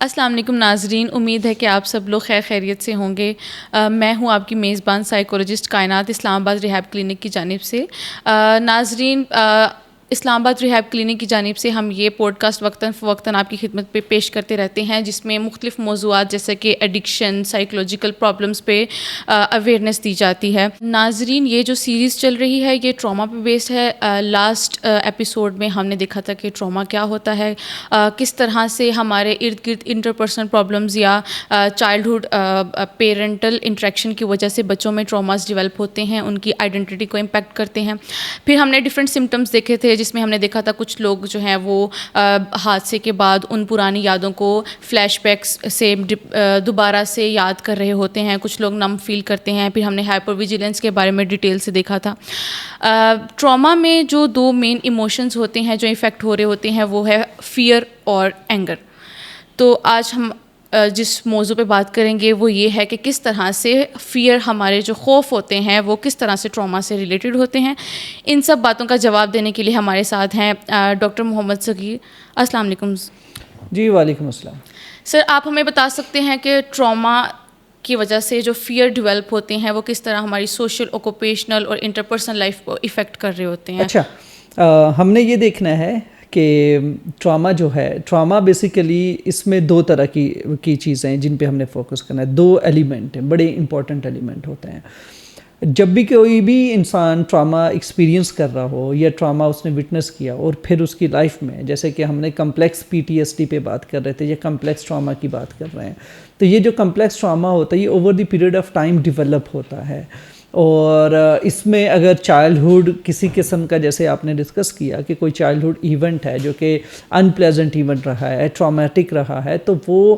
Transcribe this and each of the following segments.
السلام علیکم ناظرین، امید ہے کہ آپ سب لوگ خیر خیریت سے ہوں گے۔ میں ہوں آپ کی میزبان سائیکولوجسٹ کائنات، اسلام آباد ریہیب کلینک کی جانب سے۔ ناظرین، اسلام آباد ریہیب کلینک کی جانب سے ہم یہ پوڈ کاسٹ وقتاً فوقتاً آپ کی خدمت پہ پیش کرتے رہتے ہیں، جس میں مختلف موضوعات جیسے کہ ایڈکشن، سائیکولوجیکل پرابلمس پہ اویئرنیس دی جاتی ہے۔ ناظرین، یہ جو سیریز چل رہی ہے یہ ٹراما پہ بیسڈ ہے۔ لاسٹ ایپیسوڈ میں ہم نے دیکھا تھا کہ ٹراما کیا ہوتا ہے، کس طرح سے ہمارے ارد گرد انٹرپرسنل پرابلمز یا چائلڈہڈ پیرنٹل انٹریکشن کی وجہ سے بچوں میں ٹراماز ڈیولپ ہوتے ہیں، ان کی آئیڈینٹی کو امپیکٹ کرتے ہیں۔ پھر ہم نے ڈفرینٹ سمٹمس دیکھے تھے، جس میں ہم نے دیکھا تھا کچھ لوگ جو ہیں وہ حادثے کے بعد ان پرانی یادوں کو فلیش بیکس سے دوبارہ سے یاد کر رہے ہوتے ہیں، کچھ لوگ نم فیل کرتے ہیں۔ پھر ہم نے ہائپر ویجیلنس کے بارے میں ڈیٹیل سے دیکھا تھا۔ ٹراما میں جو دو مین ایموشنز ہوتے ہیں جو افیکٹ ہو رہے ہوتے ہیں وہ ہے فیئر اور اینگر۔ تو آج ہم جس موضوع پہ بات کریں گے وہ یہ ہے کہ کس طرح سے فیئر، ہمارے جو خوف ہوتے ہیں وہ کس طرح سے ٹراما سے ریلیٹڈ ہوتے ہیں۔ ان سب باتوں کا جواب دینے کے لیے ہمارے ساتھ ہیں ڈاکٹر محمد صغیر۔ السلام علیکم۔ جی وعلیکم السلام۔ سر، آپ ہمیں بتا سکتے ہیں کہ ٹراما کی وجہ سے جو فیئر ڈیولپ ہوتے ہیں وہ کس طرح ہماری سوشل، اوکوپیشنل اور انٹرپرسنل لائف کو افیکٹ کر رہے ہوتے ہیں؟ اچھا، ہم نے یہ دیکھنا ہے کہ ٹراما جو ہے، ٹراما بیسیکلی اس میں دو طرح کی چیزیں ہیں جن پہ ہم نے فوکس کرنا ہے۔ دو ایلیمنٹ ہیں، بڑے امپورٹنٹ ایلیمنٹ ہوتے ہیں۔ جب بھی کوئی بھی انسان ٹراما ایکسپیرینس کر رہا ہو یا ٹراما اس نے وٹنس کیا اور پھر اس کی لائف میں، جیسے کہ ہم نے کمپلیکس PTSD پہ بات کر رہے تھے یا کمپلیکس ٹراما کی بات کر رہے ہیں، تو یہ جو کمپلیکس ٹراما ہوتا ہے یہ over the period of time develop ہوتا ہے۔ اور اس میں اگر چائلڈہڈ کسی قسم کا، جیسے آپ نے ڈسکس کیا کہ کوئی چائلڈہڈ ایونٹ ہے جو کہ ان پلیزنٹ ایونٹ رہا ہے، ٹرامیٹک رہا ہے، تو وہ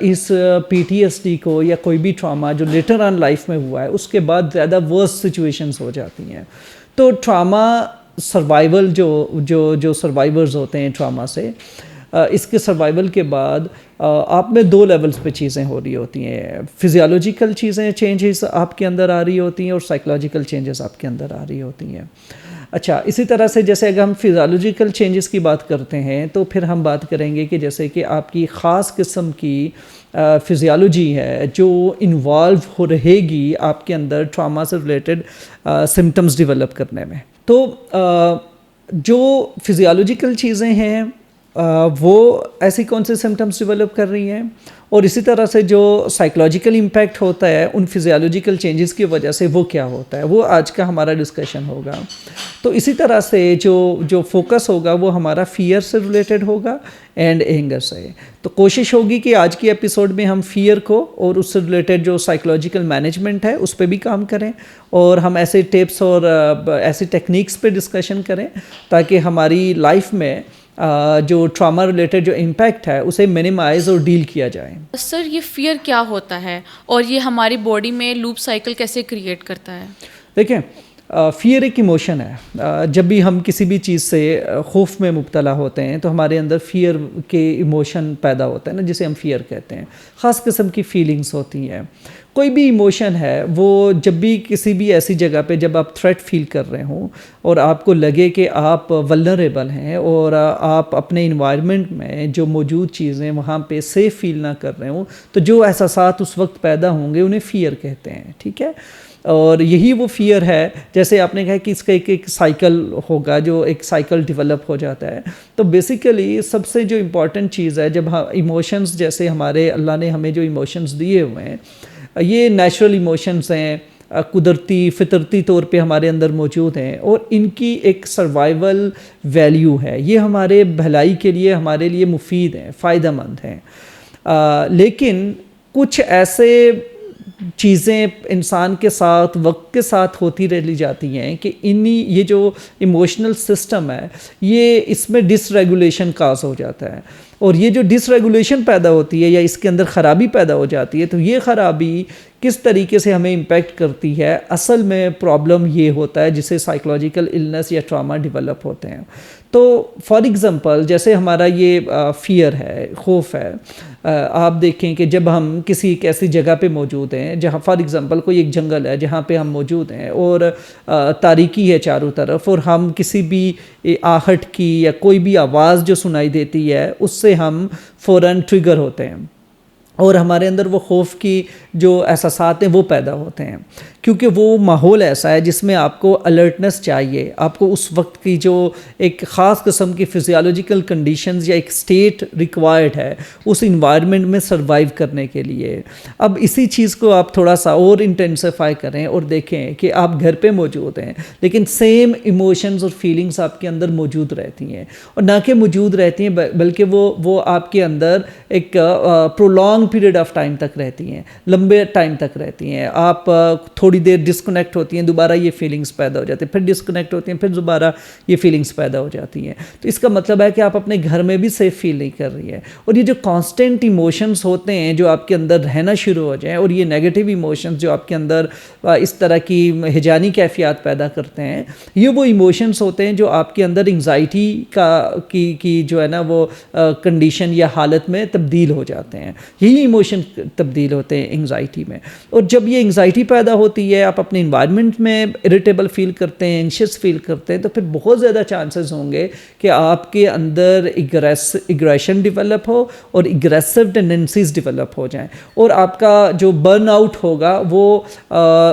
اس PTSD کو یا کوئی بھی ٹراما جو لیٹر آن لائف میں ہوا ہے اس کے بعد زیادہ ورس سچویشنز ہو جاتی ہیں۔ تو ٹراما سروائیول جو سروائیورز ہوتے ہیں ٹراما سے، اس کے سروائیول کے بعد آپ میں دو لیولز پہ چیزیں ہو رہی ہوتی ہیں۔ فزیولوجیکل چیزیں، چینجز آپ کے اندر آ رہی ہوتی ہیں اور سائیکولوجیکل چینجز آپ کے اندر آ رہی ہوتی ہیں۔ اچھا، اسی طرح سے جیسے اگر ہم فزیولوجیکل چینجز کی بات کرتے ہیں تو پھر ہم بات کریں گے کہ جیسے کہ آپ کی خاص قسم کی فزیولوجی ہے جو انوالو ہو رہے گی آپ کے اندر ٹراما سے ریلیٹڈ سمٹمز ڈیولپ کرنے میں۔ تو جو فزیولوجیکل چیزیں ہیں وہ ایسی کون سے سمٹمز ڈیولپ کر رہی ہیں، اور اسی طرح سے جو سائیکولوجیکل امپیکٹ ہوتا ہے ان فزیولوجیکل چینجز کی وجہ سے وہ کیا ہوتا ہے، وہ آج کا ہمارا ڈسکشن ہوگا۔ تو اسی طرح سے جو فوکس ہوگا وہ ہمارا فیئر سے ریلیٹڈ ہوگا اینڈ اینگر سے۔ تو کوشش ہوگی کہ آج کی ایپیسوڈ میں ہم فیئر کو اور اس سے ریلیٹڈ جو سائیکولوجیکل مینجمنٹ ہے اس پہ بھی کام کریں، اور ہم ایسے ٹپس اور ایسی ٹیکنیکس پہ ڈسکشن کریں تاکہ ہماری لائف میں جو ٹراما ریلیٹڈ جو امپیکٹ ہے اسے منیمائز اور ڈیل کیا جائے۔ سر، یہ فیئر کیا ہوتا ہے اور یہ ہماری باڈی میں لوپ سائیکل کیسے کریٹ کرتا ہے؟ دیکھیں، فیئر ایک ایموشن ہے۔ جب بھی ہم کسی بھی چیز سے خوف میں مبتلا ہوتے ہیں تو ہمارے اندر فیئر کے ایموشن پیدا ہوتا ہے نا، جسے ہم فیئر کہتے ہیں۔ خاص قسم کی فیلنگز ہوتی ہیں۔ کوئی بھی ایموشن ہے وہ جب بھی کسی بھی ایسی جگہ پہ جب آپ تھریٹ فیل کر رہے ہوں اور آپ کو لگے کہ آپ ولنریبل ہیں اور آپ اپنے انوائرمنٹ میں جو موجود چیزیں وہاں پہ سیف فیل نہ کر رہے ہوں، تو جو احساسات اس وقت پیدا ہوں گے انہیں فیئر کہتے ہیں، ٹھیک ہے؟ اور یہی وہ فیئر ہے، جیسے آپ نے کہا کہ اس کا ایک سائیکل ہوگا، جو ایک سائیکل ڈیولپ ہو جاتا ہے۔ تو بیسیکلی سب سے جو امپورٹنٹ چیز ہے، جب ایموشنز، جیسے ہمارے اللہ نے ہمیں جو ایموشنز دیے ہوئے ہیں یہ نیچرل ایموشنز ہیں، قدرتی فطرتی طور پہ ہمارے اندر موجود ہیں، اور ان کی ایک سروائیول ویلیو ہے، یہ ہمارے بھلائی کے لیے، ہمارے لیے مفید ہیں، فائدہ مند ہیں۔ لیکن کچھ ایسے چیزیں انسان کے ساتھ وقت کے ساتھ ہوتی رہ جاتی ہیں کہ یہ جو ایموشنل سسٹم ہے یہ اس میں ڈس ریگولیشن کاز ہو جاتا ہے، اور یہ جو ڈس ریگولیشن پیدا ہوتی ہے یا اس کے اندر خرابی پیدا ہو جاتی ہے، تو یہ خرابی کس طریقے سے ہمیں امپیکٹ کرتی ہے، اصل میں پرابلم یہ ہوتا ہے جسے سائیکولوجیکل النس یا ٹراما ڈیولپ ہوتے ہیں۔ تو فار ایگزامپل جیسے ہمارا یہ فیئر ہے، خوف ہے، آپ دیکھیں کہ جب ہم کسی ایک ایسی جگہ پہ موجود ہیں جہاں فار ایگزامپل کوئی ایک جنگل ہے جہاں پہ ہم موجود ہیں اور تاریکی ہے چاروں طرف، اور ہم کسی بھی آہٹ کی یا کوئی بھی آواز جو سنائی دیتی ہے اس سے ہم فوراً ٹریگر ہوتے ہیں اور ہمارے اندر وہ خوف کی جو احساسات ہیں وہ پیدا ہوتے ہیں، کیونکہ وہ ماحول ایسا ہے جس میں آپ کو الرٹنس چاہیے، آپ کو اس وقت کی جو ایک خاص قسم کی فزیولوجیکل کنڈیشنز یا ایک اسٹیٹ ریکوائرڈ ہے اس انوائرمنٹ میں سروائیو کرنے کے لیے۔ اب اسی چیز کو آپ تھوڑا سا اور انٹینسیفائی کریں اور دیکھیں کہ آپ گھر پہ موجود ہیں لیکن سیم ایموشنز اور فیلنگز آپ کے اندر موجود رہتی ہیں، اور نہ کہ موجود رہتی ہیں بلکہ وہ آپ کے اندر ایک پرولونگ پیریڈ آف ٹائم تک رہتی ہیں، لمبے ٹائم تک رہتی ہیں۔ آپ تھوڑی دیر ڈسکنیکٹ ہوتی ہیں، دوبارہ یہ فیلنگز پیدا ہو جاتی ہیں، پھر ڈسکنیکٹ ہوتی ہیں، پھر دوبارہ یہ فیلنگز پیدا ہو جاتی ہیں۔ تو اس کا مطلب ہے کہ آپ اپنے گھر میں بھی سیف فیل نہیں کر رہی ہے، اور یہ جو کانسٹنٹ ایموشنز ہوتے ہیں جو آپ کے اندر رہنا شروع ہو جائیں، اور یہ نیگیٹو ایموشنز جو آپ کے اندر اس طرح کی ہیجانی کیفیات پیدا کرتے ہیں، یہ وہ ایموشنز ہوتے ہیں جو آپ کے اندر انگزائٹی کی جو ہے نا وہ کنڈیشن یا حالت میں تبدیل ہو جاتے ہیں۔ یہی ایموشن تبدیل ہوتے ہیں انگزائٹی میں، اور جب یہ انگزائٹی پیدا ہوتی ہے، آپ اپنے انوائرمنٹ میں اریٹیبل فیل کرتے ہیں، انشیس فیل کرتے ہیں، تو پھر بہت زیادہ چانسز ہوں گے کہ آپ کے اندر اگریشن ڈیولپ ہو اور اگریسو ٹینڈنسیز ڈیولپ ہو جائیں، اور آپ کا جو برن آؤٹ ہوگا وہ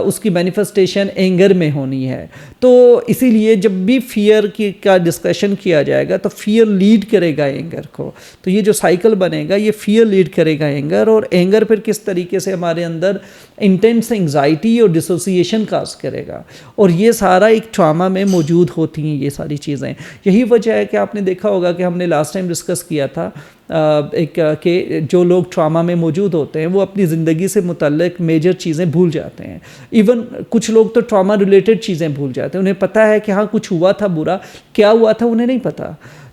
اس کی مینیفیسٹیشن اینگر میں ہونی ہے۔ تو اسی لیے جب بھی فیئر کا ڈسکشن کیا جائے گا تو فیئر لیڈ کرے گا اینگر کو، تو یہ جو سائیکل بنے گا یہ فیئر لیڈ کرے گا اینگر، اور اینگر پھر کس طریقے سے ہمارے اندر انٹینس انگزائٹی اور ڈسوسیشن کاز کرے گا، اور یہ سارا ایک ٹراما میں موجود ہوتی ہیں یہ ساری چیزیں۔ یہی وجہ ہے کہ آپ نے دیکھا ہوگا کہ ہم نے لاسٹ ٹائم ڈسکس کیا تھا کہ جو لوگ ٹراما میں موجود ہوتے ہیں وہ اپنی زندگی سے متعلق میجر چیزیں بھول جاتے ہیں، ایون کچھ لوگ تو ٹراما ریلیٹڈ چیزیں بھول جاتے ہیں، انہیں پتہ ہے کہ ہاں کچھ ہوا تھا برا، کیا ہوا تھا انہیں نہیں پتہ۔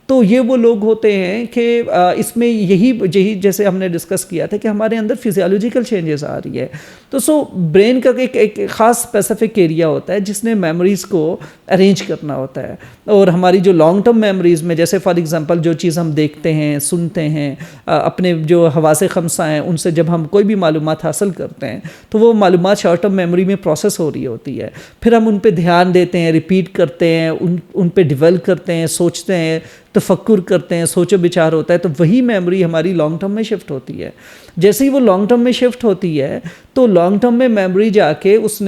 تو یہ وہ لوگ ہوتے ہیں کہ اس میں یہی جیسے ہم نے ڈسکس کیا تھا کہ ہمارے اندر فزیولوجیکل چینجز آ رہی ہے، تو برین کا ایک خاص اسپیسیفک ایریا ہوتا ہے جس نے میموریز کو ارینج کرنا ہوتا ہے، اور ہماری جو لانگ ٹرم میموریز میں جیسے فار ایگزامپل جو چیز ہم دیکھتے ہیں، سنتے ہیں، اپنے جو حواس خمسہ ہیں ان سے جب ہم کوئی بھی معلومات حاصل کرتے ہیں تو وہ معلومات شارٹ ٹرم میموری میں پروسیس ہو رہی ہوتی ہے، پھر ہم ان پہ دھیان دیتے ہیں، ریپیٹ کرتے ہیں، ان پہ ڈیولپ کرتے ہیں، سوچتے ہیں، تفکر کرتے ہیں، سوچ و بچار ہوتا ہے، تو وہی میموری ہماری لانگ ٹرم میں شفٹ ہوتی ہے۔ جیسے ہی وہ لانگ ٹرم میں شفٹ ہوتی ہے تو لانگ ٹرم میں میموری جا کے اس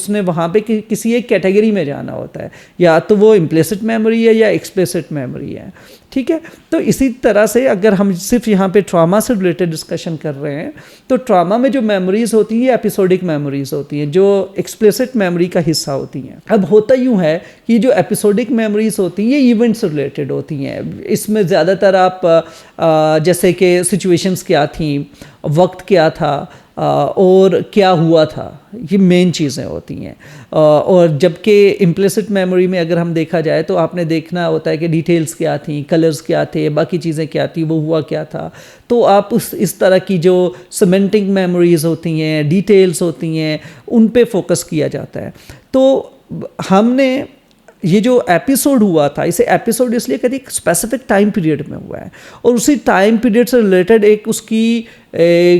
نے وہاں پہ کسی ایک کیٹیگری میں جانا ہوتا ہے، یا تو وہ امپلیسٹ میموری ہے یا ایکسپلیسٹ میموری ہے، ٹھیک ہے۔ تو اسی طرح سے اگر ہم صرف یہاں پہ ٹراما سے ریلیٹڈ ڈسکشن کر رہے ہیں تو ٹراما میں جو میموریز ہوتی ہیں یہ ایپیسوڈک میموریز ہوتی ہیں جو ایکسپلیسٹ میموری کا حصہ ہوتی ہیں۔ اب ہوتا یوں ہے کہ جو ایپیسوڈک میموریز ہوتی ہیں یہ ایونٹ سے ریلیٹڈ ہوتی ہیں، اس میں زیادہ تر آپ جیسے کہ سچویشنز کیا تھیں، وقت کیا تھا، اور کیا ہوا تھا، یہ مین چیزیں ہوتی ہیں۔ اور جبکہ امپلیسٹ میموری میں اگر ہم دیکھا جائے تو آپ نے دیکھنا ہوتا ہے کہ ڈیٹیلز کیا تھیں، کلرز کیا تھے، باقی چیزیں کیا تھیں، وہ ہوا کیا تھا۔ تو آپ اس طرح کی جو سیمنٹک میموریز ہوتی ہیں، ڈیٹیلز ہوتی ہیں، ان پہ فوکس کیا جاتا ہے۔ تو ہم نے یہ جو ایپیسوڈ ہوا تھا، اسے ایپیسوڈ اس لیے کہتے ہیں ایک اسپیسیفک ٹائم پیریڈ میں ہوا ہے، اور اسی ٹائم پیریڈ سے ریلیٹڈ ایک اس کی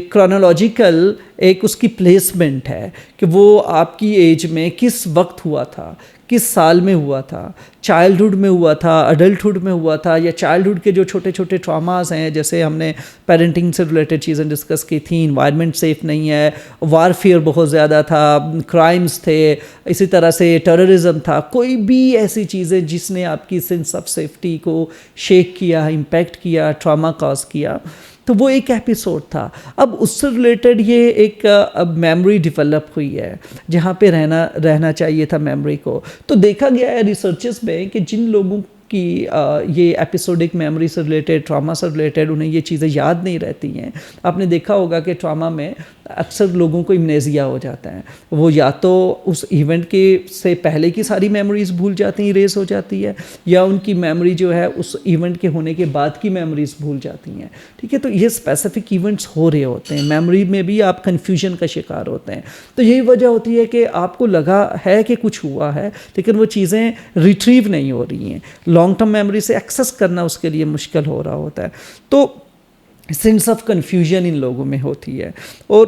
کرونالوجیکل ایک اس کی پلیسمنٹ ہے کہ وہ آپ کی ایج میں کس وقت ہوا تھا، کس سال میں ہوا تھا، چائلڈہڈ میں ہوا تھا، اڈلٹہڈ میں ہوا تھا، یا چائلڈہڈ کے جو چھوٹے چھوٹے ٹراماز ہیں، جیسے ہم نے پیرنٹنگ سے ریلیٹڈ چیزیں ڈسکس کی تھیں، انوائرمنٹ سیف نہیں ہے، وارفیئر بہت زیادہ تھا، کرائمز تھے، اسی طرح سے ٹیررزم تھا، کوئی بھی ایسی چیزیں جس نے آپ کی سینس آف سیفٹی کو شیک کیا، امپیکٹ کیا، ٹراما کاز کیا، تو وہ ایک ایپیسوڈ تھا۔ اب اس سے ریلیٹڈ یہ ایک میموری ڈیولپ ہوئی ہے جہاں پہ رہنا چاہیے تھا میموری کو۔ تو دیکھا گیا ہے ریسرچز میں کہ جن لوگوں کی یہ ایپیسوڈک میموری سے ریلیٹڈ، ٹراما سے ریلیٹڈ، انہیں یہ چیزیں یاد نہیں رہتی ہیں۔ آپ نے دیکھا ہوگا کہ ٹراما میں اکثر لوگوں کو امنیزیا ہو جاتا ہے، وہ یا تو اس ایونٹ کے سے پہلے کی ساری میموریز بھول جاتی ہیں، ریز ہو جاتی ہے، یا ان کی میموری جو ہے اس ایونٹ کے ہونے کے بعد کی میموریز بھول جاتی ہیں، ٹھیک ہے۔ تو یہ اسپیسیفک ایونٹس ہو رہے ہوتے ہیں، میموری میں بھی آپ کنفیوژن کا شکار ہوتے ہیں۔ تو یہی وجہ ہوتی ہے کہ آپ کو لگا ہے کہ کچھ ہوا ہے لیکن وہ چیزیں ریٹریو نہیں ہو رہی ہیں، لانگ ٹرم میموری سے ایکسیس کرنا اس کے لیے مشکل ہو رہا ہوتا ہے۔ تو سینس آف کنفیوژن ان لوگوں میں ہوتی ہے، اور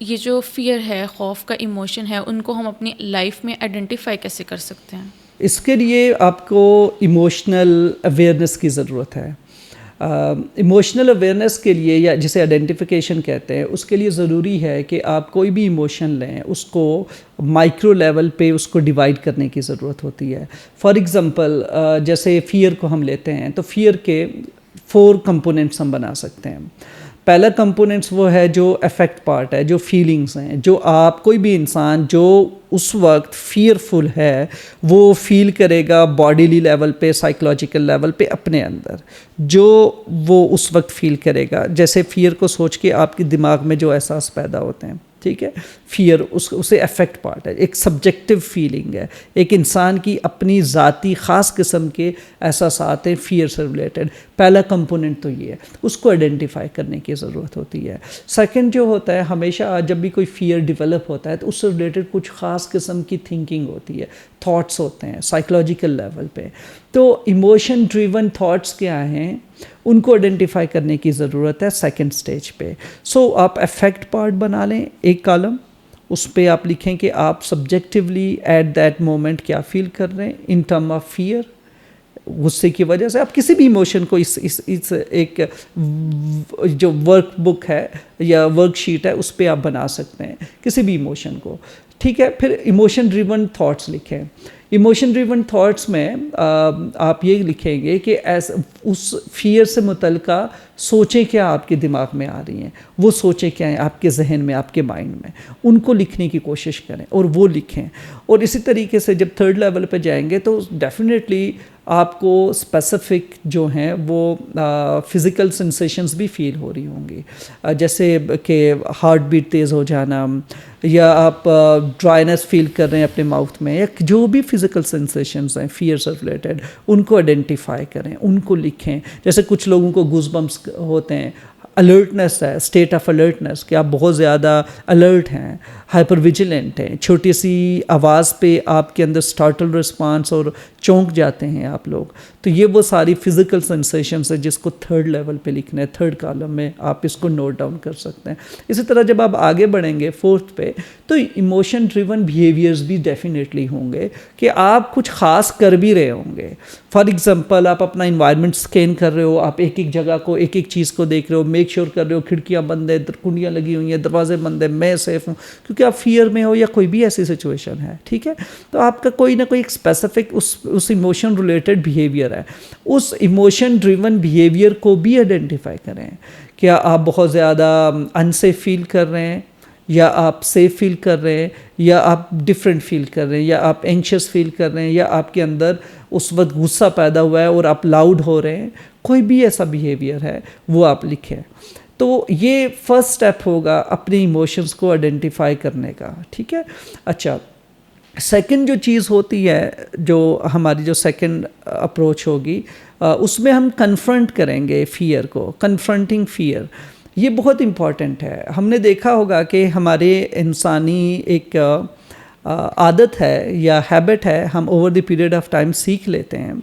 یہ جو فیئر ہے، خوف کا ایموشن ہے، ان کو ہم اپنی لائف میں آئیڈینٹیفائی کیسے کر سکتے ہیں؟ اس کے لیے آپ کو ایموشنل اویئرنیس کی ضرورت ہے. ایموشنل اویئرنیس کے لیے، یا جسے آئیڈینٹیفیکیشن کہتے ہیں، اس کے لیے ضروری ہے کہ آپ کوئی بھی ایموشن لیں، اس کو مائکرو لیول پہ اس کو ڈیوائڈ کرنے کی ضرورت ہوتی ہے. فار ایگزامپل جیسے فیئر کو ہم لیتے ہیں تو فیئر کے 4 کمپوننٹس ہم بنا سکتے ہیں. پہلا کمپوننٹس وہ ہے جو افیکٹ پارٹ ہے، جو فیلنگس ہیں، جو آپ کوئی بھی انسان جو اس وقت فیئرفل ہے وہ فیل کرے گا باڈیلی لیول پہ، سائیکولوجیکل لیول پہ اپنے اندر، جو وہ اس وقت فیل کرے گا. جیسے فیئر کو سوچ کے آپ کے دماغ میں جو احساس پیدا ہوتے ہیں، ٹھیک ہے، فیئر اسے افیکٹ پارٹ ہے، ایک سبجیکٹیو فیلنگ ہے، ایک انسان کی اپنی ذاتی خاص قسم کے احساسات ہیں فیئر سے ریلیٹڈ. پہلا کمپوننٹ تو یہ ہے، اس کو آئیڈینٹیفائی کرنے کی ضرورت ہوتی ہے. سیکنڈ جو ہوتا ہے، ہمیشہ جب بھی کوئی فیئر ڈیولپ ہوتا ہے تو اس سے ریلیٹڈ کچھ خاص قسم کی تھنکنگ ہوتی ہے، تھاٹس ہوتے ہیں سائیکولوجیکل لیول پہ. تو ایموشن ڈریون تھاٹس کیا ہیں، ان کو آئیڈینٹیفائی کرنے کی ضرورت ہے سیکنڈ سٹیج پہ. سو آپ افیکٹ پارٹ بنا لیں ایک کالم، اس پہ آپ لکھیں کہ آپ سبجیکٹیولی ایٹ دیٹ مومنٹ کیا فیل کر رہے ہیں ان ٹرم آف فیئر. غصے کی وجہ سے آپ کسی بھی ایموشن کو اس ایک جو ورک بک ہے یا ورک شیٹ ہے اس پہ آپ بنا سکتے ہیں کسی بھی ایموشن کو، ٹھیک ہے. پھر ایموشن ڈریون تھاٹس لکھیں. ایموشن ڈریون تھاٹس میں آپ یہ لکھیں گے کہ اس فیئر سے متعلقہ سوچیں کیا آپ کے دماغ میں آ رہی ہیں، وہ سوچیں کیا ہیں آپ کے ذہن میں، آپ کے مائنڈ میں، ان کو لکھنے کی کوشش کریں اور وہ لکھیں. اور اسی طریقے سے جب تھرڈ لیول پہ جائیں گے تو ڈیفینیٹلی آپ کو اسپیسیفک جو ہیں وہ فزیکل سینسیشنز بھی فیل ہو رہی ہوں گی، جیسے کہ ہارٹ بیٹ تیز ہو جانا، یا آپ ڈرائنس فیل کر رہے ہیں اپنے ماؤتھ میں، یا جو بھی فزیکل سینسیشنز ہیں فیئر سے ریلیٹڈ ان کو آئیڈینٹیفائی کریں، ان کو لکھیں. جیسے کچھ لوگوں کو گوز بمپس ہوتے ہیں، الرٹنس ہے، اسٹیٹ آف الرٹنس کہ آپ بہت زیادہ الرٹ ہیں، ہائپر ویجیلنٹ ہیں، چھوٹی سی آواز پہ آپ کے اندر سٹارٹل رسپانس اور چونک جاتے ہیں آپ لوگ. تو یہ وہ ساری فزیکل سینسیشنس ہے جس کو تھرڈ لیول پہ لکھنا ہے، تھرڈ کالم میں آپ اس کو نوٹ ڈاؤن کر سکتے ہیں. اسی طرح جب آپ آگے بڑھیں گے فورتھ پہ تو ایموشن ڈریون بیہیویئرز بھی ڈیفینیٹلی ہوں گے کہ آپ کچھ خاص کر بھی رہے ہوں گے. فار ایگزامپل آپ اپنا انوائرمنٹ سکین کر رہے ہو، آپ ایک ایک جگہ کو، ایک ایک چیز کو دیکھ رہے ہو، میک شیور کر رہے ہو کھڑکیاں بند ہیں، کنڈیاں لگی ہوئی ہیں، دروازے بند ہیں، میں سیف ہوں، کیونکہ آپ فیئر میں ہو یا کوئی بھی ایسی سچویشن ہے، ٹھیک ہے. تو آپ کا کوئی نہ کوئی ایک اسپیسیفک اس ایموشن ریلیٹڈ بیہیویئر ہے. اس ایموشن ڈریون بیہیویئر کو بھی آئیڈینٹیفائی کریں. کیا آپ بہت زیادہ انسیف فیل کر رہے ہیں، یا آپ سیف فیل کر رہے ہیں، یا آپ ڈفرینٹ فیل کر رہے ہیں، یا آپ اینکشس فیل کر رہے ہیں، یا آپ کے اندر اس وقت غصہ پیدا ہوا ہے اور آپ لاؤڈ ہو رہے ہیں. کوئی بھی ایسا بیہیویئر ہے وہ آپ لکھیں. تو یہ فرسٹ سٹیپ ہوگا اپنے ایموشنز کو آئیڈینٹیفائی کرنے کا، ٹھیک ہے. اچھا، سیکنڈ جو چیز ہوتی ہے، جو ہماری جو سیکنڈ اپروچ ہوگی، اس میں ہم کنفرنٹ کریں گے فیئر کو، کنفرنٹنگ فیئر. یہ بہت امپورٹنٹ ہے. ہم نے دیکھا ہوگا کہ ہمارے انسانی ایک عادت ہے یا ہیبٹ ہے، ہم over the period of time سیکھ لیتے ہیں.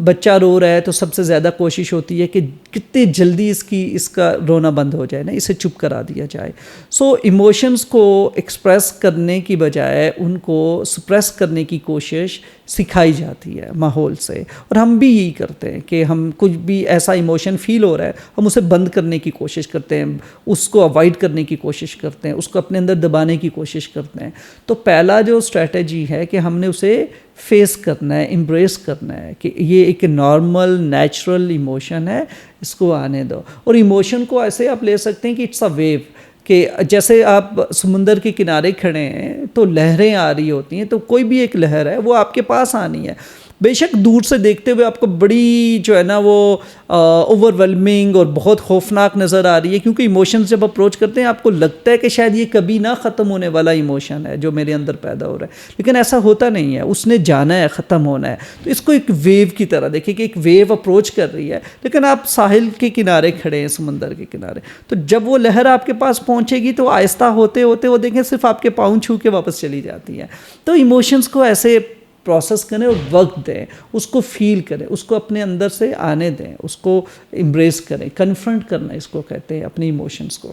بچہ رو رہا ہے تو سب سے زیادہ کوشش ہوتی ہے کہ کتنی جلدی اس کا رونا بند ہو جائے نا، اسے چپ کرا دیا جائے. سو ایموشنز کو ایکسپریس کرنے کی بجائے ان کو سپریس کرنے کی کوشش سکھائی جاتی ہے ماحول سے. اور ہم بھی یہی کرتے ہیں کہ ہم کچھ بھی ایسا ایموشن فیل ہو رہا ہے، ہم اسے بند کرنے کی کوشش کرتے ہیں، اس کو اوائڈ کرنے کی کوشش کرتے ہیں، اس کو اپنے اندر دبانے کی کوشش کرتے ہیں. تو پہلا جو اسٹریٹجی ہے کہ ہم نے اسے فیس کرنا ہے، امبریس کرنا ہے کہ یہ ایک نارمل نیچرل ایموشن ہے، اس کو آنے دو. اور ایموشن کو ایسے آپ لے سکتے ہیں کہ اٹس اے ویو، کہ جیسے آپ سمندر کے کنارے کھڑے ہیں تو لہریں آ رہی ہوتی ہیں، تو کوئی بھی ایک لہر ہے وہ آپ کے پاس آنی ہے. بے شک دور سے دیکھتے ہوئے آپ کو بڑی جو ہے نا وہ اوور ویلمنگ اور بہت خوفناک نظر آ رہی ہے، کیونکہ ایموشنز جب اپروچ کرتے ہیں آپ کو لگتا ہے کہ شاید یہ کبھی نہ ختم ہونے والا ایموشن ہے جو میرے اندر پیدا ہو رہا ہے، لیکن ایسا ہوتا نہیں ہے، اس نے جانا ہے، ختم ہونا ہے. تو اس کو ایک ویو کی طرح دیکھیں کہ ایک ویو اپروچ کر رہی ہے، لیکن آپ ساحل کے کنارے کھڑے ہیں، سمندر کے کنارے. تو جب وہ لہر آپ کے پاس پہنچے گی تو آہستہ ہوتے ہوتے وہ دیکھیں صرف آپ کے پاؤں چھو کے واپس چلی جاتی ہے. تو ایموشنز کو ایسے پروسیس کریں اور وقت دیں، اس کو فیل کریں، اس کو اپنے اندر سے آنے دیں، اس کو امبریس کریں، کنفرنٹ کرنا اس کو کہتے ہیں، اپنی ایموشنز کو.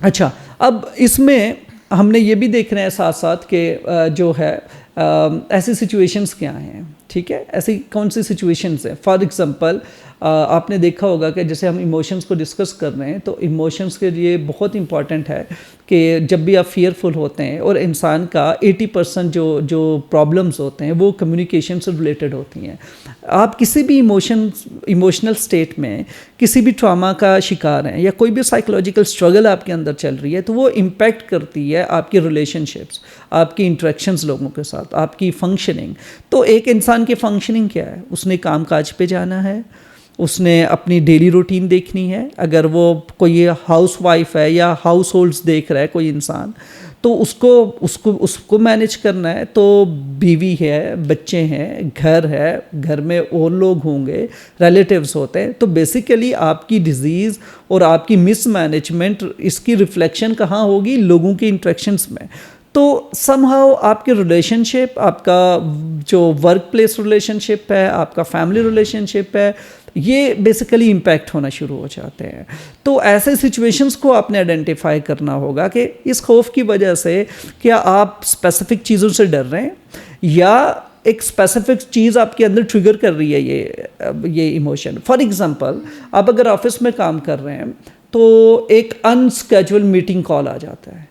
اچھا، اب اس میں ہم نے یہ بھی دیکھنا ہے ساتھ ساتھ کہ جو ہے ایسی سچویشنز کیا ہیں. ٹھیک ہے، ایسی کون سی سچویشنز ہیں. فار ایگزامپل آپ نے دیکھا ہوگا کہ جیسے ہم ایموشنز کو ڈسکس کر رہے ہیں تو ایموشنز کے لیے بہت امپورٹنٹ ہے کہ جب بھی آپ فیئرفل ہوتے ہیں، اور انسان کا 80% جو پرابلمز ہوتے ہیں وہ کمیونیکیشن سے ریلیٹڈ ہوتی ہیں. آپ کسی بھی ایموشنل اسٹیٹ میں کسی بھی ٹراما کا شکار ہیں یا کوئی بھی سائیکولوجیکل اسٹرگل آپ کے اندر چل رہی ہے تو وہ امپیکٹ کرتی ہے آپ کی ریلیشن شپس، آپ کی انٹریکشنز لوگوں کے ساتھ، آپ کی فنکشننگ. تو ایک انسان کی فنکشننگ کیا ہے؟ اس نے کام کاج پہ جانا ہے، اس نے اپنی ڈیلی روٹین دیکھنی ہے. اگر وہ کوئی ہاؤس وائف ہے یا ہاؤس ہولڈس دیکھ رہا ہے کوئی انسان، تو اس کو مینیج کرنا ہے. تو بیوی ہے، بچے ہیں، گھر ہے، گھر میں اور لوگ ہوں گے، ریلیٹیوز ہوتے ہیں. تو بیسیکلی آپ کی ڈیزیز اور آپ کی مس مینجمنٹ، اس کی ریفلیکشن کہاں ہوگی؟ لوگوں کی انٹریکشنز میں. تو سم ہاؤ آپ کے ریلیشن شپ، آپ کا جو ورک پلیس ریلیشن شپ ہے، آپ کا فیملی ریلیشن شپ ہے، یہ بیسیکلی امپیکٹ ہونا شروع ہو جاتے ہیں. تو ایسے سچویشنز کو آپ نے آئیڈینٹیفائی کرنا ہوگا کہ اس خوف کی وجہ سے کیا آپ اسپیسیفک چیزوں سے ڈر رہے ہیں، یا ایک اسپیسیفک چیز آپ کے اندر ٹریگر کر رہی ہے یہ ایموشن. فار ایگزامپل آپ اگر آفس میں کام کر رہے ہیں تو ایک انسکیجول میٹنگ کال آ جاتا ہے،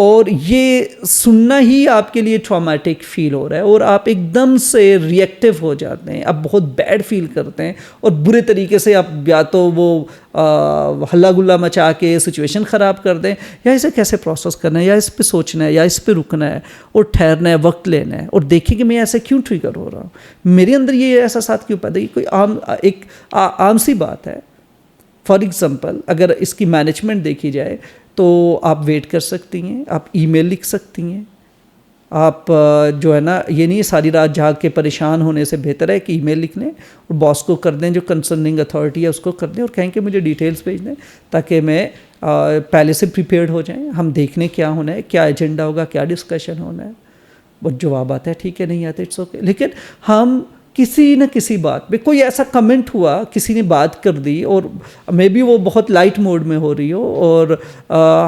اور یہ سننا ہی آپ کے لیے ٹرامیٹک فیل ہو رہا ہے، اور آپ ایک دم سے ریئیکٹیو ہو جاتے ہیں، آپ بہت بیڈ فیل کرتے ہیں، اور برے طریقے سے آپ یا تو وہ ہلا گلا مچا کے سچویشن خراب کر دیں، یا اسے کیسے پروسیس کرنا ہے، یا اس پہ سوچنا ہے، یا اس پہ رکنا ہے اور ٹھہرنا ہے، وقت لینا ہے، اور دیکھیں کہ میں ایسے کیوں ٹریگر ہو رہا ہوں، میرے اندر یہ احساسات کیوں پیدا. یہ کوئی ایک عام سی بات ہے. فار ایگزامپل اگر اس کی مینجمنٹ دیکھی جائے تو آپ ویٹ کر سکتی ہیں، آپ ای میل لکھ سکتی ہیں. آپ جو ہے نا، یہ نہیں ساری رات جاگ کے پریشان ہونے سے بہتر ہے کہ ای میل لکھ لیں اور باس کو کر دیں، جو کنسرننگ اتھارٹی ہے اس کو کر دیں، اور کہیں کہ مجھے ڈیٹیلز بھیج دیں تاکہ میں پہلے سے پریپیئرڈ ہو جائیں. ہم دیکھنے کیا ہونا ہے، کیا ایجنڈا ہوگا، کیا ڈسکشن ہونا ہے. وہ جواب آتا ہے ٹھیک ہے، نہیں آتے اٹس اوکے. لیکن ہم کسی نہ کسی بات پہ کوئی ایسا کمنٹ ہوا، کسی نے بات کر دی، اور مے بی وہ بہت لائٹ موڈ میں ہو رہی ہو، اور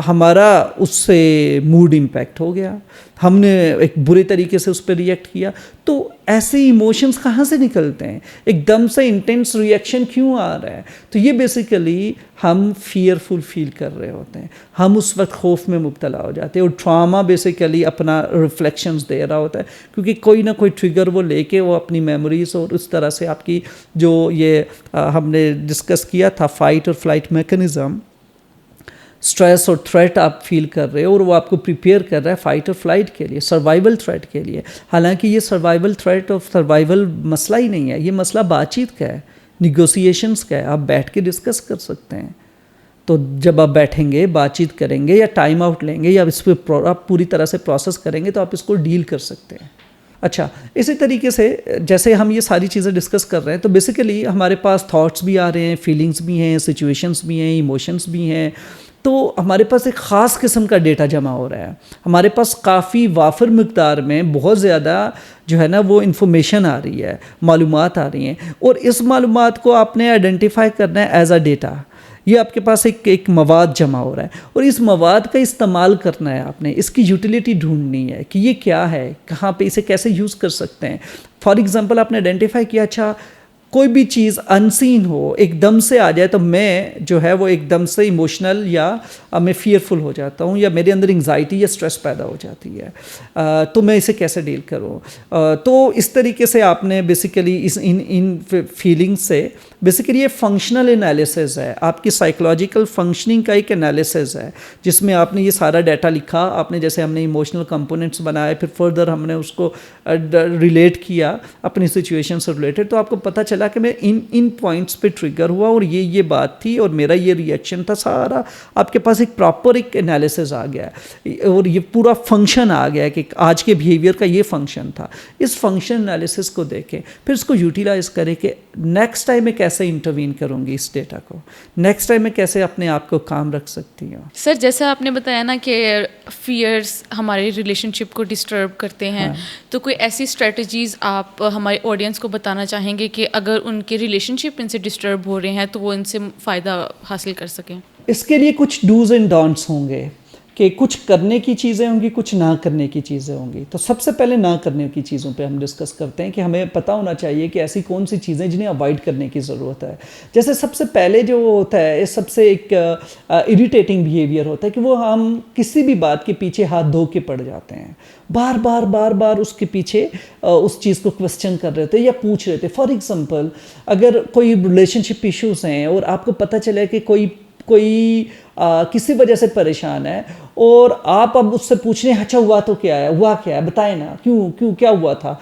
ہمارا اس سے موڈ امپیکٹ ہو گیا، ہم نے ایک برے طریقے سے اس پہ ریئیکٹ کیا. تو ایسے ایموشنز کہاں سے نکلتے ہیں؟ ایک دم سے انٹینس ریئیکشن کیوں آ رہا ہے؟ تو یہ بیسیکلی ہم فیئرفل فیل کر رہے ہوتے ہیں، ہم اس وقت خوف میں مبتلا ہو جاتے ہیں، اور ٹراما بیسیکلی اپنا ریفلیکشنز دے رہا ہوتا ہے، کیونکہ کوئی نہ کوئی ٹریگر وہ لے کے وہ اپنی میموریز، اور اس طرح سے آپ کی جو یہ ہم نے ڈسکس کیا تھا فائٹ اور فلائٹ میکنزم، اسٹریس اور تھریٹ آپ فیل کر رہے ہو، اور وہ آپ کو پریپیئر کر رہا ہے فائٹ اور فلائٹ کے لیے، سروائیول تھریٹ کے لیے. حالانکہ یہ سروائیول تھریٹ اور سروائیول مسئلہ ہی نہیں ہے، یہ مسئلہ بات چیت کا ہے، نیگوسیشنز کا ہے. آپ بیٹھ کے ڈسکس کر سکتے ہیں. تو جب آپ بیٹھیں گے، بات چیت کریں گے، یا ٹائم آؤٹ لیں گے، یا اس پہ آپ پوری طرح سے پروسیس کریں گے، تو آپ اس کو ڈیل کر سکتے ہیں. اچھا، اسی طریقے سے جیسے ہم یہ ساری چیزیں ڈسکس کر رہے ہیں تو بیسیکلی ہمارے پاس تھاٹس بھی آ رہے ہیں، فیلنگس بھی ہیں، سچویشنز بھی ہیں، ایموشنز بھی ہیں. تو ہمارے پاس ایک خاص قسم کا ڈیٹا جمع ہو رہا ہے. ہمارے پاس کافی وافر مقدار میں بہت زیادہ جو ہے نا وہ انفارمیشن آ رہی ہے، معلومات آ رہی ہیں، اور اس معلومات کو آپ نے آئیڈینٹیفائی کرنا ہے ایز اے ڈیٹا. یہ آپ کے پاس ایک مواد جمع ہو رہا ہے، اور اس مواد کا استعمال کرنا ہے آپ نے، اس کی یوٹیلیٹی ڈھونڈنی ہے کہ یہ کیا ہے، کہاں پہ اسے کیسے یوز کر سکتے ہیں. فار ایگزامپل آپ نے آئیڈینٹیفائی کیا، اچھا کوئی بھی چیز انسین ہو، ایک دم سے آ جائے، تو میں جو ہے وہ ایک دم سے ایموشنل یا میں فیئرفل ہو جاتا ہوں، یا میرے اندر انگزائٹی یا اسٹریس پیدا ہو جاتی ہے. تو میں اسے کیسے ڈیل کروں؟ تو اس طریقے سے آپ نے بیسیکلی ان فیلنگ سے بیسیکلی یہ فنکشنل انالیسز ہے، آپ کی سائیکولوجیکل فنکشننگ کا ایک انالیسز ہے، جس میں آپ نے یہ سارا ڈیٹا لکھا، آپ نے جیسے ہم نے ایموشنل کمپوننٹس بنائے، پھر فردر ہم نے اس کو ریلیٹ کیا اپنی سچویشن سے ریلیٹڈ. تو آپ کو پتہ چلا کہ میں ان پوائنٹس پہ ٹریگر ہوا، اور یہ بات تھی، اور میرا یہ ریئیکشن تھا. سارا آپ کے پاس ایک پراپر ایک انالیسز آ گیا، اور یہ پورا فنکشن آ گیا کہ آج کے بیہیویئر کا یہ فنکشن تھا. اس فنکشن انالیسز کو دیکھیں، پھر اس کو یوٹیلائز کریں کہ نیکسٹ ٹائم میں کیسے انٹروین کروں گی اس ڈیٹا کو, نیکسٹ ٹائم میں کیسے اپنے آپ کو کام رکھ سکتی ہوں. سر جیسا آپ نے بتایا نا کہ فیئرس ہماری ریلیشن شپ کو ڈسٹرب کرتے ہیں, تو کوئی ایسی اسٹریٹجیز آپ ہمارے آڈینس کو بتانا چاہیں گے کہ اگر ان کے ریلیشن شپ ان سے ڈسٹرب ہو رہے ہیں تو وہ ان سے فائدہ حاصل کر سکیں؟ اس کے لیے کچھ ڈوز اینڈ ڈونٹس ہوں گے کہ کچھ کرنے کی چیزیں ہوں گی, کچھ نہ کرنے کی چیزیں ہوں گی. تو سب سے پہلے نہ کرنے کی چیزوں پہ ہم ڈسکس کرتے ہیں کہ ہمیں پتہ ہونا چاہیے کہ ایسی کون سی چیزیں جنہیں اوائڈ کرنے کی ضرورت ہے. جیسے سب سے پہلے جو ہوتا ہے, سب سے ایک اریٹیٹنگ بیہیویئر ہوتا ہے کہ وہ ہم کسی بھی بات کے پیچھے ہاتھ دھو کے پڑ جاتے ہیں, بار بار بار بار اس کے پیچھے اس چیز کو کوسچن کر رہے تھے یا پوچھ رہے تھے. فار ایگزامپل اگر کوئی ریلیشن شپ ایشوز ہیں اور آپ کو پتہ چلے کہ کوئی کسی وجہ سے پریشان ہے اور آپ اب اس سے پوچھ رہے ہیں اچھا ہوا تو کیا ہے, ہوا کیا ہے, بتائیں نا, کیوں کیا ہوا تھا,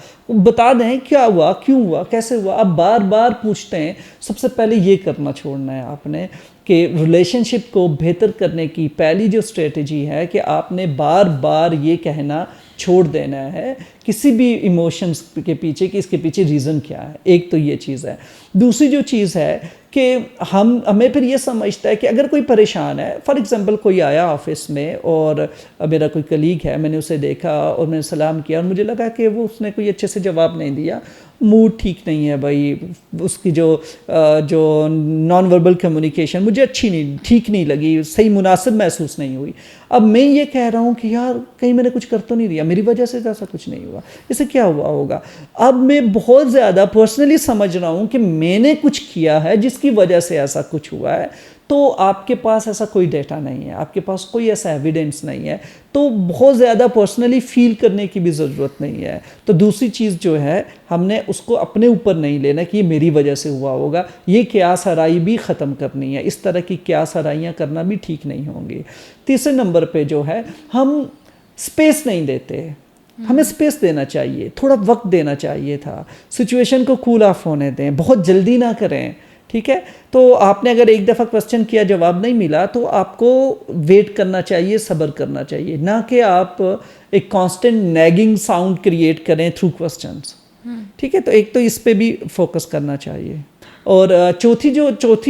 بتا دیں کیا ہوا, کیوں ہوا, کیسے ہوا. آپ بار بار پوچھتے ہیں. سب سے پہلے یہ کرنا چھوڑنا ہے آپ نے کہ ریلیشن شپ کو بہتر کرنے کی پہلی جو اسٹریٹجی ہے کہ آپ نے بار بار یہ کہنا چھوڑ دینا ہے کسی بھی ایموشنز کے پیچھے کہ اس کے پیچھے ریزن کیا ہے. ایک تو یہ چیز ہے. دوسری جو چیز ہے کہ ہمیں پھر یہ سمجھتا ہے کہ اگر کوئی پریشان ہے, فار ایگزامپل کوئی آیا آفس میں اور میرا کوئی کلیگ ہے, میں نے اسے دیکھا اور میں نے سلام کیا اور مجھے لگا کہ وہ اس نے کوئی اچھے سے جواب نہیں دیا, موڈ ٹھیک نہیں ہے بھائی, اس کی جو نان وربل کمیونیکیشن مجھے ٹھیک نہیں لگی, صحیح مناسب محسوس نہیں ہوئی. اب میں یہ کہہ رہا ہوں کہ یار کہیں میں نے کچھ کر تو نہیں دیا, میری وجہ سے ایسا کچھ نہیں ہوا, اسے کیا ہوا ہوگا. اب میں بہت زیادہ پرسنلی سمجھ رہا ہوں کہ میں نے کچھ کیا ہے جس کی وجہ سے ایسا کچھ ہوا ہے. تو آپ کے پاس ایسا کوئی ڈیٹا نہیں ہے, آپ کے پاس کوئی ایسا ایویڈنس نہیں ہے, تو بہت زیادہ پرسنلی فیل کرنے کی بھی ضرورت نہیں ہے. تو دوسری چیز جو ہے ہم نے اس کو اپنے اوپر نہیں لینا کہ یہ میری وجہ سے ہوا ہوگا. یہ قیاس آرائی بھی ختم کرنی ہے, اس طرح کی قیاس آرائیاں کرنا بھی ٹھیک نہیں ہوں گی. تیسرے نمبر پہ جو ہے ہم اسپیس نہیں دیتے. ہمیں اسپیس دینا چاہیے, تھوڑا وقت دینا چاہیے تھا, سچویشن کو کول آف ہونے دیں, بہت جلدی نہ کریں. ٹھیک ہے, تو آپ نے اگر ایک دفعہ کوسچن کیا جواب نہیں ملا تو آپ کو ویٹ کرنا چاہیے, صبر کرنا چاہیے, نہ کہ آپ ایک کانسٹنٹ نیگنگ ساؤنڈ کریٹ کریں تھرو کوسچنس. ٹھیک ہے, تو ایک تو اس پہ بھی فوکس کرنا چاہیے. اور چوتھی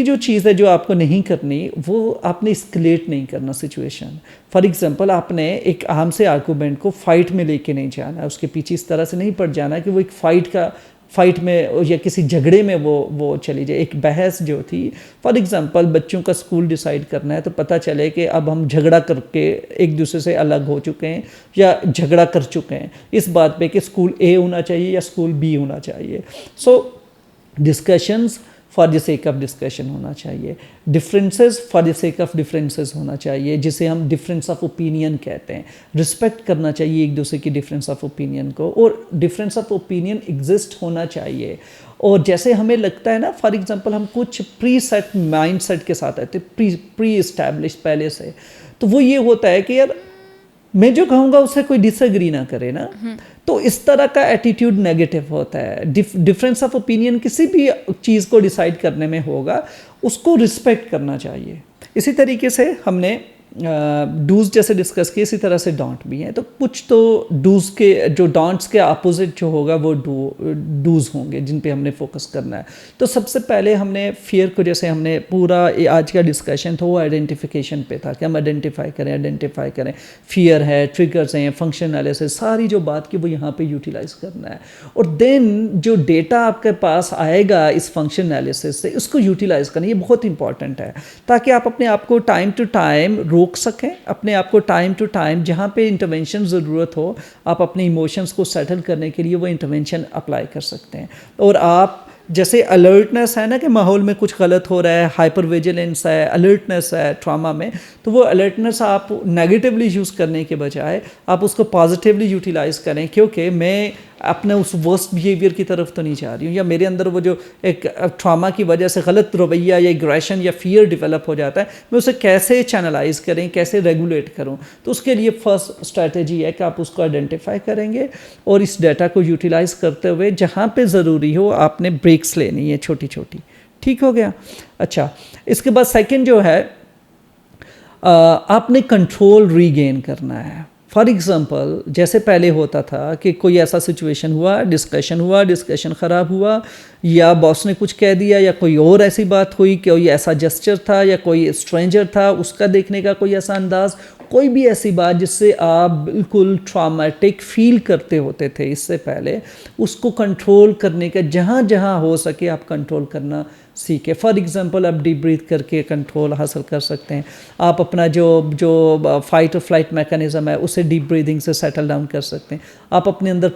جو چیز ہے جو آپ کو نہیں کرنی, وہ آپ نے اسکلیٹ نہیں کرنا سچویشن. فار ایگزامپل آپ نے ایک عام سے آرگومنٹ کو فائٹ میں لے کے نہیں جانا, اس کے پیچھے اس طرح سے نہیں پڑ جانا کہ وہ ایک فائٹ میں یا کسی جھگڑے میں وہ چلی جائے. ایک بحث جو تھی, فار ایگزامپل بچوں کا اسکول ڈیسائیڈ کرنا ہے, تو پتہ چلے کہ اب ہم جھگڑا کر کے ایک دوسرے سے الگ ہو چکے ہیں یا جھگڑا کر چکے ہیں اس بات پہ کہ اسکول اے ہونا چاہیے یا اسکول بی ہونا چاہیے. So discussions for the sake of discussion ہونا چاہیے, differences for the sake of differences ہونا چاہیے, جسے ہم ڈفرینس آف اوپینین کہتے ہیں. رسپیکٹ کرنا چاہیے ایک دوسرے کی ڈفرینس آف اوپینین کو, اور ڈفرینس آف اوپینین ایگزسٹ ہونا چاہیے. اور جیسے ہمیں لگتا ہے نا, فار ایگزامپل ہم کچھ پری سیٹ مائنڈ سیٹ کے ساتھ آتے ہیں, پری اسٹیبلش پہلے سے, تو وہ یہ ہوتا ہے کہ یار میں جو کہوں گا اسے کوئی ڈس ایگری نہ کرے نا, تو اس طرح کا ایٹیٹیوڈ نیگیٹو ہوتا ہے. ڈفرینس آف اوپینین کسی بھی چیز کو ڈیسائیڈ کرنے میں ہوگا, اس کو رسپیکٹ کرنا چاہیے. اسی طریقے سے ہم نے ڈوز جیسے ڈسکس کیے, اسی طرح سے ڈانٹ بھی ہیں. تو کچھ تو ڈوز کے جو ڈانٹس کے اپوزٹ جو ہوگا وہ ڈوز ہوں گے جن پہ ہم نے فوکس کرنا ہے. تو سب سے پہلے ہم نے فیئر کو, جیسے ہم نے پورا آج کا ڈسکشن تھا وہ آئیڈینٹیفیکیشن پہ تھا کہ ہم آئیڈینٹیفائی کریں فیئر ہے, ٹریگرز ہیں, فنکشن انالیسس, ساری جو بات کی وہ یہاں پہ یوٹیلائز کرنا ہے. اور دین جو ڈیٹا آپ کے پاس آئے گا اس فنکشن انالیسس سے, اس کو یوٹیلائز کرنا, یہ بہت امپورٹنٹ ہے تاکہ آپ اپنے آپ کو ٹائم ٹو ٹائم روک سکیں, اپنے آپ کو ٹائم ٹو ٹائم جہاں پہ انٹرونشن ضرورت ہو آپ اپنے ایموشنز کو سیٹل کرنے کے لیے وہ انٹرونشن اپلائی کر سکتے ہیں. اور آپ جیسے الرٹنس ہے نا کہ ماحول میں کچھ غلط ہو رہا ہے, ہائپر ویجیلنس ہے, الرٹنس ہے ٹراما میں, تو وہ الرٹنس آپ نیگیٹیولی یوز کرنے کے بجائے آپ اس کو پازیٹیولی یوٹیلائز کریں, کیونکہ میں اپنے اس ورسٹ بیہیویئر کی طرف تو نہیں جا رہی ہوں, یا میرے اندر وہ جو ایک ٹراما کی وجہ سے غلط رویہ یا ایگریشن یا فیئر ڈیولپ ہو جاتا ہے, میں اسے کیسے چینلائز کریں, کیسے ریگولیٹ کروں. تو اس کے لیے فرسٹ اسٹریٹجی ہے کہ آپ اس کو آئیڈینٹیفائی کریں گے اور اس ڈیٹا کو یوٹیلائز کرتے ہوئے جہاں پہ ضروری ہو آپ نے بریکس لینی ہے چھوٹی چھوٹی. ٹھیک ہو گیا. اچھا, اس کے بعد سیکنڈ جو ہے آپ نے کنٹرول ری گین کرنا ہے. فار ایگزامپل جیسے پہلے ہوتا تھا کہ کوئی ایسا سچویشن ہوا، ڈسکشن خراب ہوا، یا باس نے کچھ کہہ دیا، یا کوئی اور ایسی بات ہوئی، کہ کوئی ایسا جسچر تھا یا کوئی اسٹرینجر تھا، اس کا دیکھنے کا کوئی ایسا انداز، کوئی بھی ایسی بات جس سے آپ بالکل ٹرامیٹک فیل کرتے ہوتے تھے اس سے پہلے، اس کو کنٹرول کرنے کا جہاں جہاں ہو سکے آپ کنٹرول کرنا سیکھیں. فار ایگزامپل آپ ڈیپ بریتھ کر کے کنٹرول حاصل کر سکتے ہیں. آپ اپنا جو فائٹ اور فلائٹ میکانزم ہے اسے ڈیپ بریدنگ سے سیٹل ڈاؤن کر سکتے ہیں. آپ اپنے اندر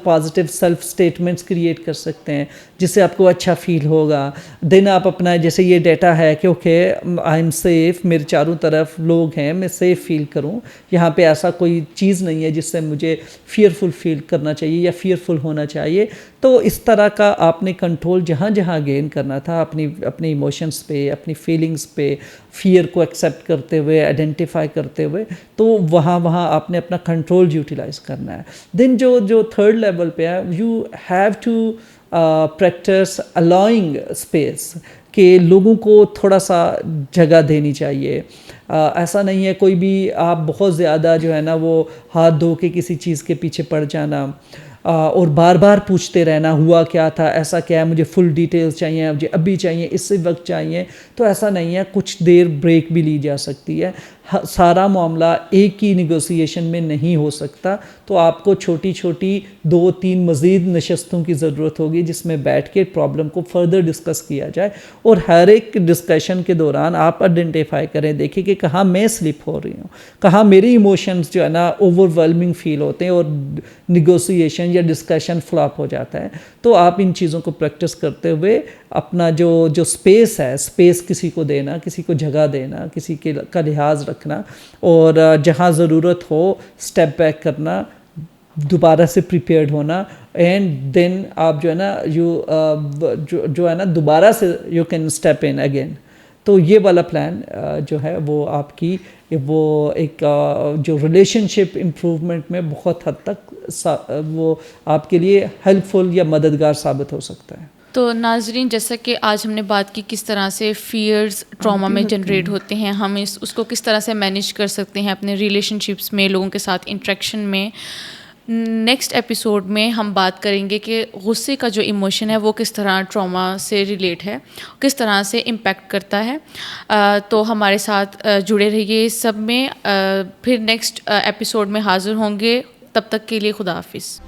پازیٹیو سیلف اسٹیٹمنٹس کریٹ کر سکتے ہیں جس سے آپ کو اچھا فیل ہوگا. دین آپ اپنا جیسے یہ ڈیٹا ہے کہ اوکے آئی ایم سیف، میرے چاروں طرف لوگ ہیں، میں سیف فیل کروں، یہاں پہ ایسا کوئی چیز نہیں ہے جس سے مجھے فیئرفل فیل کرنا چاہیے یا فیئرفل ہونا چاہیے. تو اس طرح کا آپ نے کنٹرول جہاں جہاں گین کرنا تھا اپنی ایموشنس پہ، اپنی فیلنگس پہ، فیئر کو ایکسیپٹ کرتے ہوئے، آئیڈینٹیفائی کرتے ہوئے، تو وہاں آپ نے اپنا کنٹرول یوٹیلائز کرنا ہے. دین جو تھرڈ لیول پہ ہے، you have to practise allowing space, کہ لوگوں کو تھوڑا سا جگہ دینی چاہیے. ایسا نہیں ہے کوئی بھی آپ بہت زیادہ جو ہے نا وہ ہاتھ دھو کے کسی چیز کے پیچھے پڑ جانا اور بار بار پوچھتے رہنا ہوا کیا تھا، ایسا کیا ہے، مجھے فل ڈیٹیلز چاہیے، مجھے ابھی چاہیے، اس سے وقت چاہیے. تو ایسا نہیں ہے، کچھ دیر بریک بھی لی جا سکتی ہے. سارا معاملہ ایک ہی نیگوسیشن میں نہیں ہو سکتا، تو آپ کو چھوٹی چھوٹی 2-3 مزید نشستوں کی ضرورت ہوگی جس میں بیٹھ کے پرابلم کو فردر ڈسکس کیا جائے. اور ہر ایک ڈسکشن کے دوران آپ آئیڈینٹیفائی کریں، دیکھیں کہ کہاں میں سلپ ہو رہی ہوں، کہاں میری ایموشنز جو ہے نا اوور ویلمنگ فیل ہوتے ہیں اور نیگوسیشن یا ڈسکشن فلاپ ہو جاتا ہے. تو آپ ان چیزوں کو پریکٹس کرتے ہوئے اپنا جو اسپیس ہے، اسپیس کسی کو دینا، کسی کو جگہ دینا، کسی کا لحاظ رکھنا، اور جہاں ضرورت ہو اسٹیپ بیک کرنا، دوبارہ سے پریپیئرڈ ہونا. اینڈ دین آپ جو ہے نا جو ہے نا دوبارہ سے you can step in again. تو یہ والا پلان جو ہے وہ آپ کی وہ ایک جو ریلیشن شپ امپروومنٹ میں بہت حد تک وہ آپ کے لیے ہیلپ فل یا مددگار ثابت ہو سکتا ہے. تو ناظرین، جیسا کہ آج ہم نے بات کی کس طرح سے فیئرز ٹراما میں جنریٹ ہوتے ہیں، ہم اس کو کس طرح سے مینیج کر سکتے ہیں اپنے ریلیشن شپس میں، لوگوں کے ساتھ انٹریکشن میں. نیکسٹ ایپیسوڈ میں ہم بات کریں گے کہ غصے کا جو ایموشن ہے وہ کس طرح ٹراما سے ریلیٹ ہے، کس طرح سے امپیکٹ کرتا ہے. تو ہمارے ساتھ جڑے رہیے اس سب میں. پھر نیکسٹ ایپیسوڈ میں حاضر ہوں گے. تب تک کے لیے خدا حافظ.